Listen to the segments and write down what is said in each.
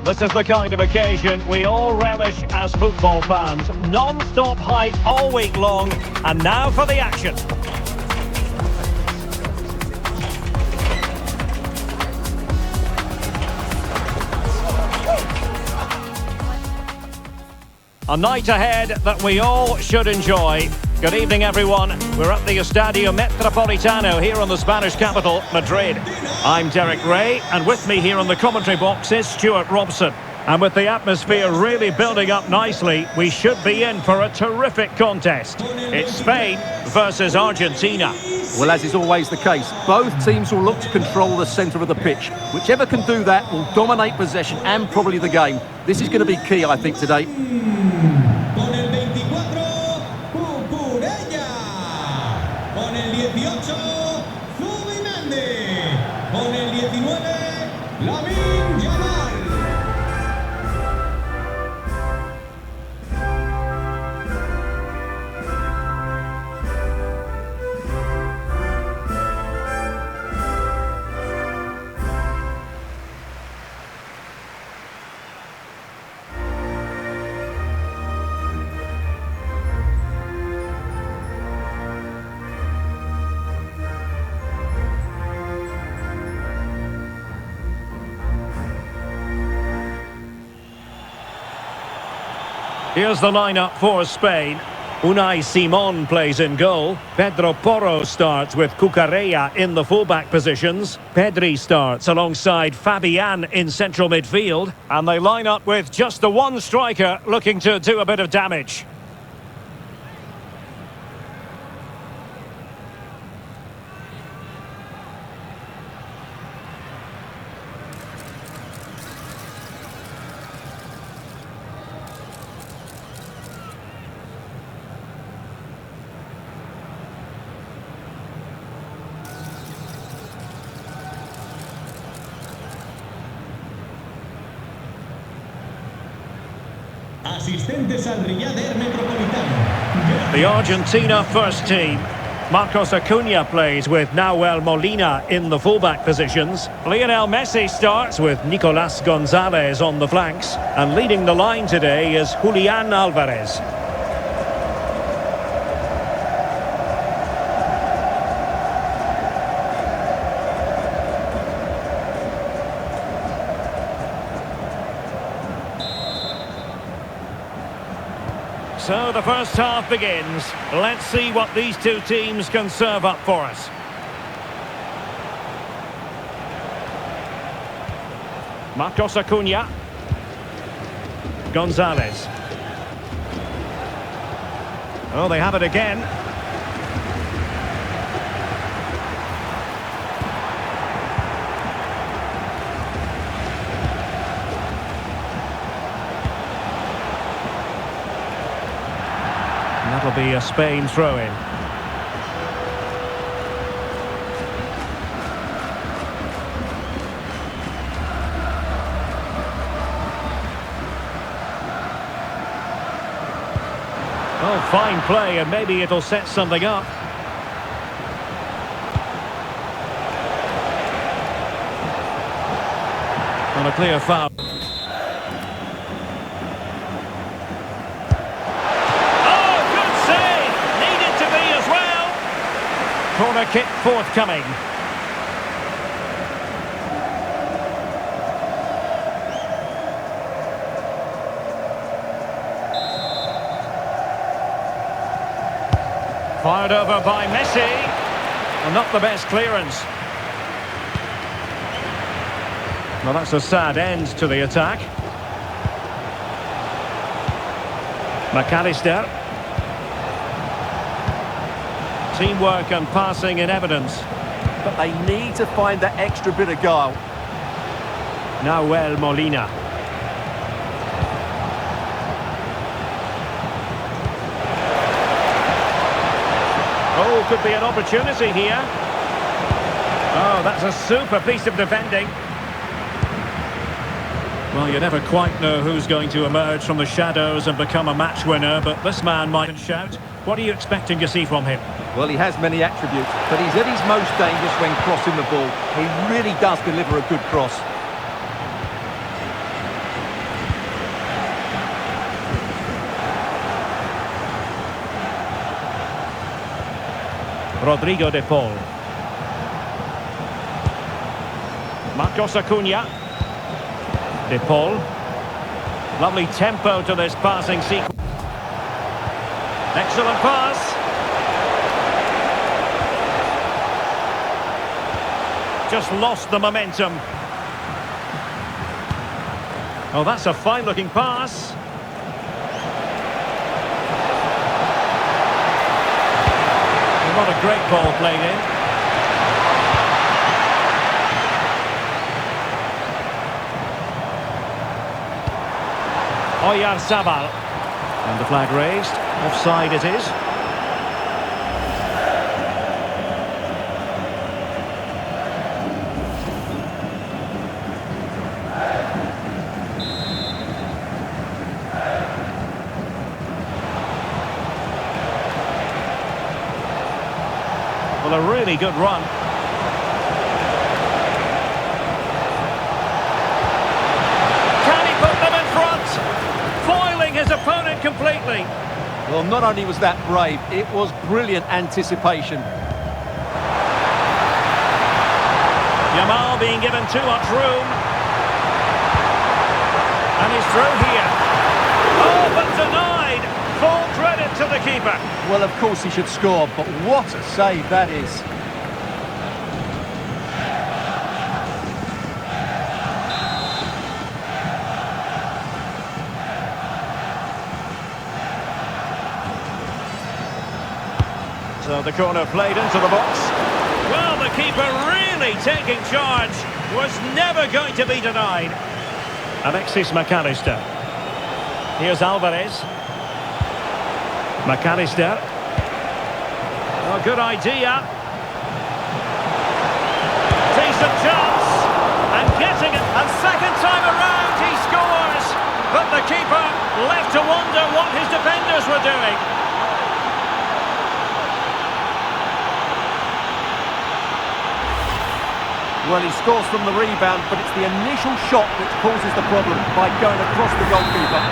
This is the kind of occasion we all relish as football fans. Non-stop hype all week long, and now for the action. A night ahead that we all should enjoy. Good evening, everyone. We're at the Estadio Metropolitano here in the Spanish capital, Madrid. I'm Derek Ray, and with me here in the commentary box is Stuart Robson. And with the atmosphere really building up nicely, we should be in for a terrific contest. It's Spain versus Argentina. Well, as is always the case, both teams will look to control the centre of the pitch. Whichever can do that will dominate possession and probably the game. This is going to be key, I think, today. Con el 24, Cucurella. Con el 18, Zubimendi. Con el 19, Lamine Yamal. Here's the lineup for Spain. Unai Simon plays in goal. Pedro Porro starts with Cucurella in the fullback positions. Pedri starts alongside Fabian in central midfield. And they line up with just the one striker looking to do a bit of damage. Asistentes al Riader Metropolitano. The Argentina first team. Marcos Acuna plays with Nahuel Molina in the fullback positions. Lionel Messi starts with Nicolas Gonzalez on the flanks. And leading the line today is Julian Alvarez. So the first half begins. Let's see what these two teams can serve up for us. Marcos Acuna. Gonzalez. Oh, they have it again. That'll be a Spain throw-in. Oh, fine play, and maybe it'll set something up. On a clear foul. Corner kick forthcoming. Fired over by Messi. Well, not the best clearance. Well, that's a sad end to the attack. McAllister. Teamwork and passing in evidence. But they need to find that extra bit of guile. Nahuel Molina. Oh, could be an opportunity here. Oh, that's a super piece of defending. Well, you never quite know who's going to emerge from the shadows and become a match winner, but this man might shout. What are you expecting to see from him? Well, he has many attributes, but he's at his most dangerous when crossing the ball. He really does deliver a good cross. Rodrigo de Paul. Marcos Acuna. De Paul. Lovely tempo to this passing sequence. Excellent pass. Just lost the momentum. Oh, that's a fine-looking pass. What a great ball played in. Oyarzabal. And the flag raised. Offside it is. Well, a really good run. Can he put them in front? Foiling his opponent completely. Well, not only was that brave, it was brilliant anticipation. Yamal being given too much room. And he's through here. Oh, but denied. Full credit to the keeper. Well, of course he should score, but what a save that is. So the corner played into the box. Well, the keeper really taking charge. Was never going to be denied. Alexis McAllister. Here's Alvarez. McAllister. Oh, good idea. Decent chance. And getting it. And second time around he scores. But the keeper left to wonder what his defenders were doing. Well, he scores from the rebound, but it's the initial shot that causes the problem by going across the goalkeeper.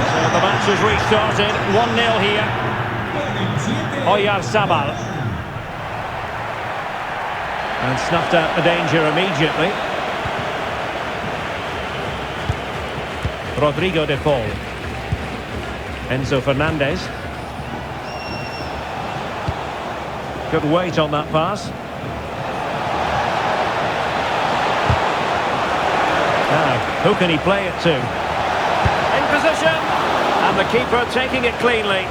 So the match has restarted. 1-0 here. Oyarzabal. And snuffed out the danger immediately. Rodrigo de Paul. Enzo Fernandez. Good weight on that pass. Now, who can he play it to? In position! And the keeper taking it cleanly.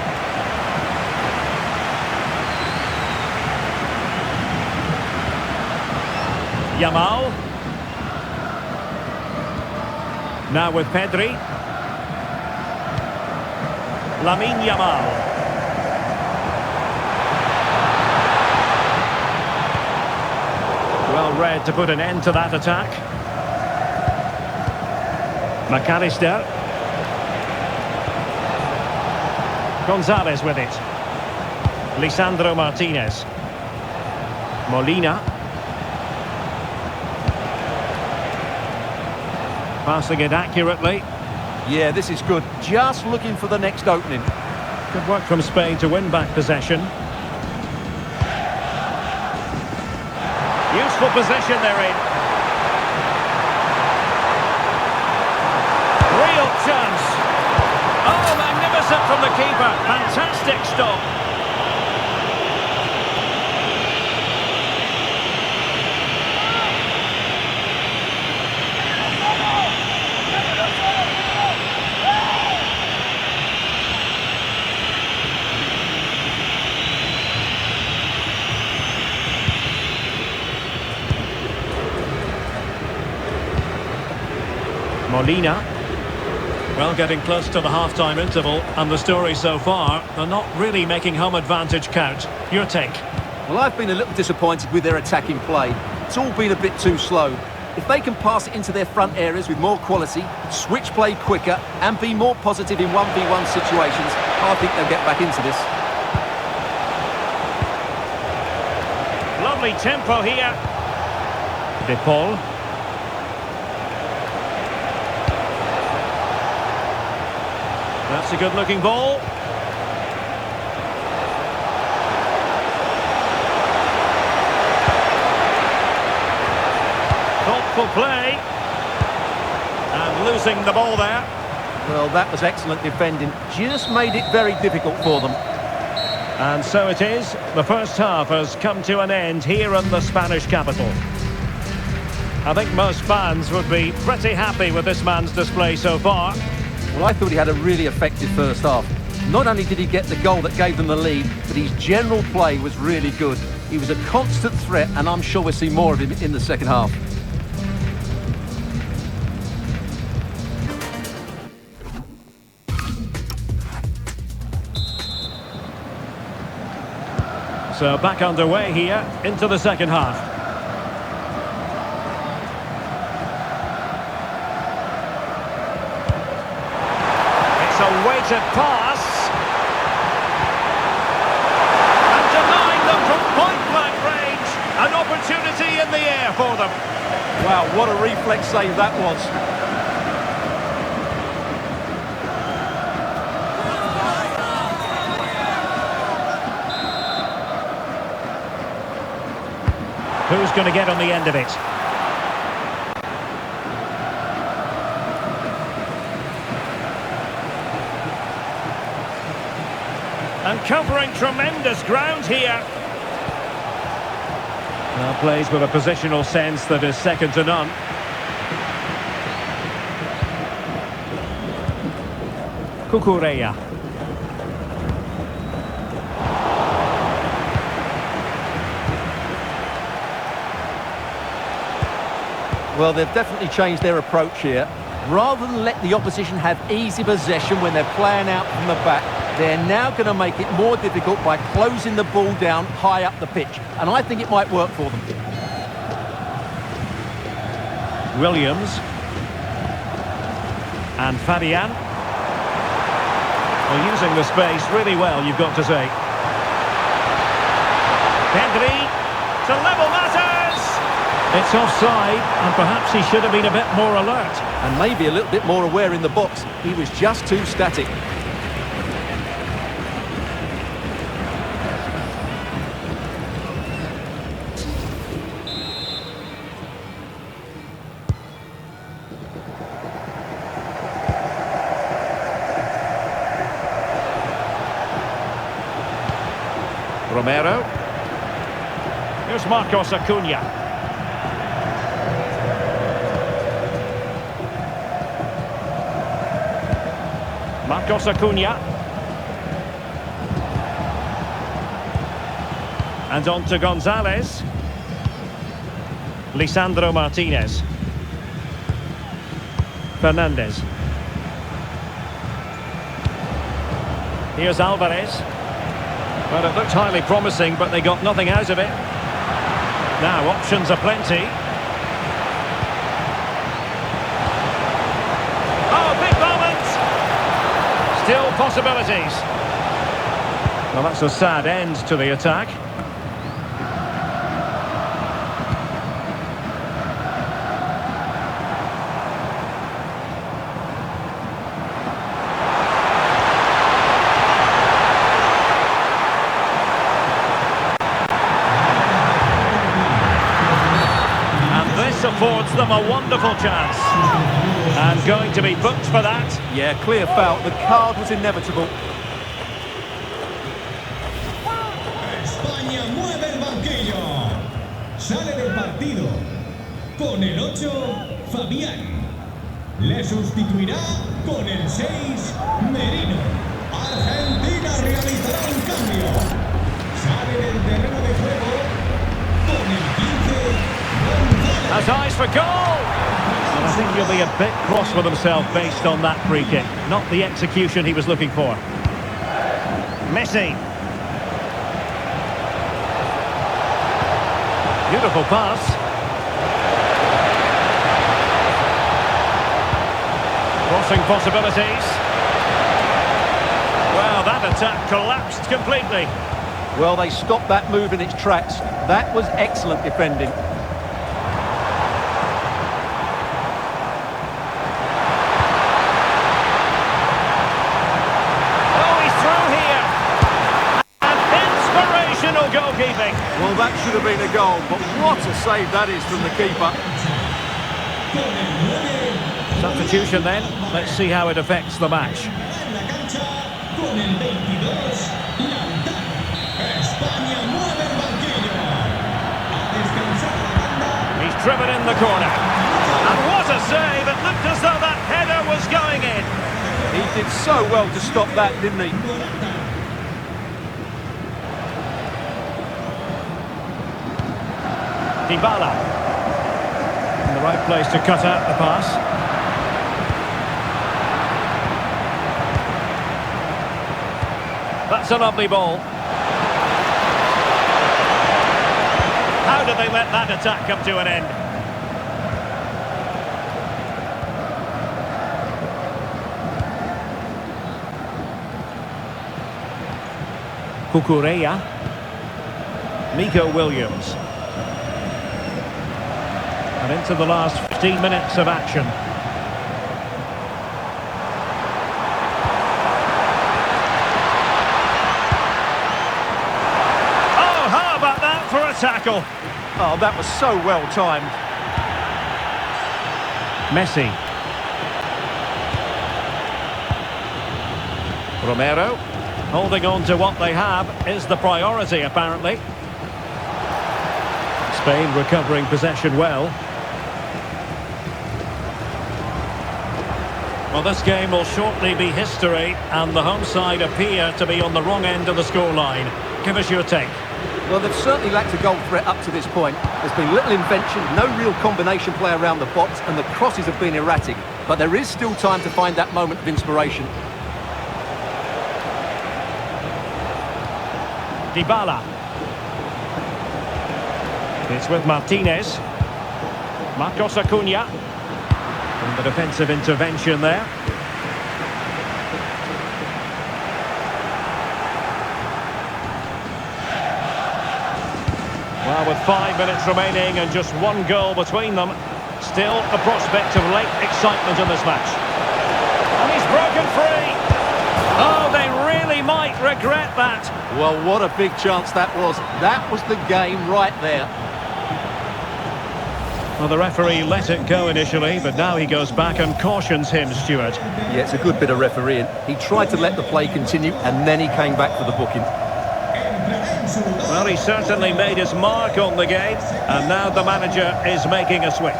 Yamal. Now with Pedri. Lamine Yamal. Well read to put an end to that attack. McAllister. Gonzalez with it. Lisandro Martinez. Molina. Passing it accurately. Yeah, this is good. Just looking for the next opening. Good work from Spain to win back possession. Useful position they're in. Real chance. Oh, magnificent from the keeper. Fantastic stop. Molina. Well, getting close to the half-time interval, and the story so far, they're not really making home advantage count. Your take? Well, I've been a little disappointed with their attacking play. It's all been a bit too slow. If they can pass it into their front areas with more quality, switch play quicker, and be more positive in 1v1 situations, I think they'll get back into this. Lovely tempo here. De Paul. That's a good-looking ball. Thoughtful play. And losing the ball there. Well, that was excellent defending. Just made it very difficult for them. And so it is. The first half has come to an end here in the Spanish capital. I think most fans would be pretty happy with this man's display so far. Well, I thought he had a really effective first half. Not only did he get the goal that gave them the lead, but his general play was really good. He was a constant threat, and I'm sure we'll see more of him in the second half. So back underway here into the second half. It's a weighted pass. And denying them from point-blank range. An opportunity in the air for them. Wow, what a reflex save that was. Who's going to get on the end of it? And covering tremendous ground here. Now plays with a positional sense that is second to none. Cucurella. Well, they've definitely changed their approach here. Rather than let the opposition have easy possession when they're playing out from the back, they're now going to make it more difficult by closing the ball down high up the pitch. And I think it might work for them. Williams. And Fabian. Well, using the space really well, you've got to say. Pedri to level matters. It's offside, and perhaps he should have been a bit more alert. And maybe a little bit more aware in the box. He was just too static. Romero. Here's Marcos Acuna. Marcos Acuna. And on to Gonzalez. Lisandro Martinez. Fernandez. Here's Alvarez. Well, it looked highly promising, but they got nothing out of it. Now, options are plenty. Oh, big moment! Still possibilities. Well, that's a sad end to the attack. Affords them a wonderful chance. And going to be booked for that. Yeah, clear foul. The card was inevitable. España mueve el banquillo. Sale del partido. Con el 8, Fabián. Le sustituirá con el 6, Merino. Argentina realizará un cambio. Sale del terreno de juego con el 15, Has eyes for goal! And I think he'll be a bit cross with himself based on that free kick. Not the execution he was looking for. Messi. Beautiful pass. Crossing possibilities. Well, that attack collapsed completely. Well, they stopped that move in its tracks. That was excellent defending. Oh, he's through here. And inspirational goalkeeping. Well, that should have been a goal, but what a save that is from the keeper. Substitution then. Let's see how it affects the match. He's driven in the corner. And what a save! It looked as though that header was going in. He did so well to stop that, didn't he? Dybala. In the right place to cut out the pass. That's a lovely ball. How did they let that attack come to an end? Cucurella. Nico Williams. And into the last 15 minutes of action. For a tackle. Oh, that was so well timed. Messi. Romero. Holding on to what they have is the priority, apparently. Spain recovering possession well. Well, this game will shortly be history, and the home side appear to be on the wrong end of the scoreline. Give us your take. Well, they've certainly lacked a goal threat up to this point. There's been little invention, no real combination play around the box, and the crosses have been erratic. But there is still time to find that moment of inspiration. Dybala. It's with Martinez. Marcos Acuna. And the defensive intervention there. Well, with 5 minutes remaining and just one goal between them, still a prospect of late excitement in this match. And he's broken free. Oh, they really might regret that. Well, what a big chance that was. That was the game right there. Well, the referee let it go initially, but now he goes back and cautions him, Stuart. Yeah, it's a good bit of refereeing. He tried to let the play continue, and then he came back for the booking. Well, he certainly made his mark on the game, and now the manager is making a switch.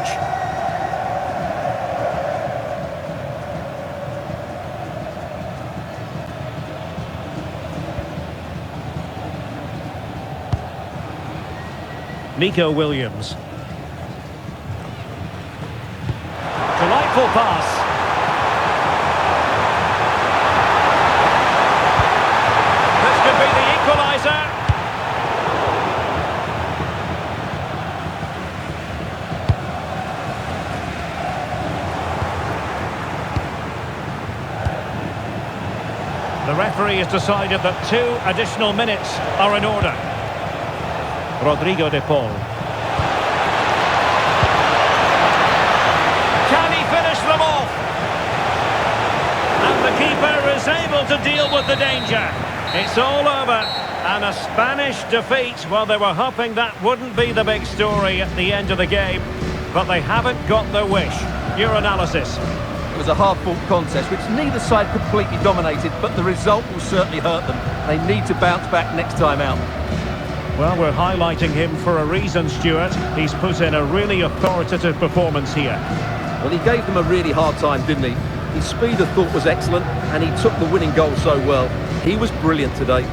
Nico Williams. Delightful pass. This could be the equaliser. The referee has decided that 2 additional minutes are in order. Rodrigo de Paul. Can he finish them off? And the keeper is able to deal with the danger. It's all over. And a Spanish defeat. Well, they were hoping that wouldn't be the big story at the end of the game. But they haven't got their wish. Your analysis? It was a hard-fought contest, which neither side completely dominated, but the result will certainly hurt them. They need to bounce back next time out. Well, we're highlighting him for a reason, Stuart. He's put in a really authoritative performance here. Well, he gave them a really hard time, didn't he? His speed of thought was excellent, and he took the winning goal so well. He was brilliant today.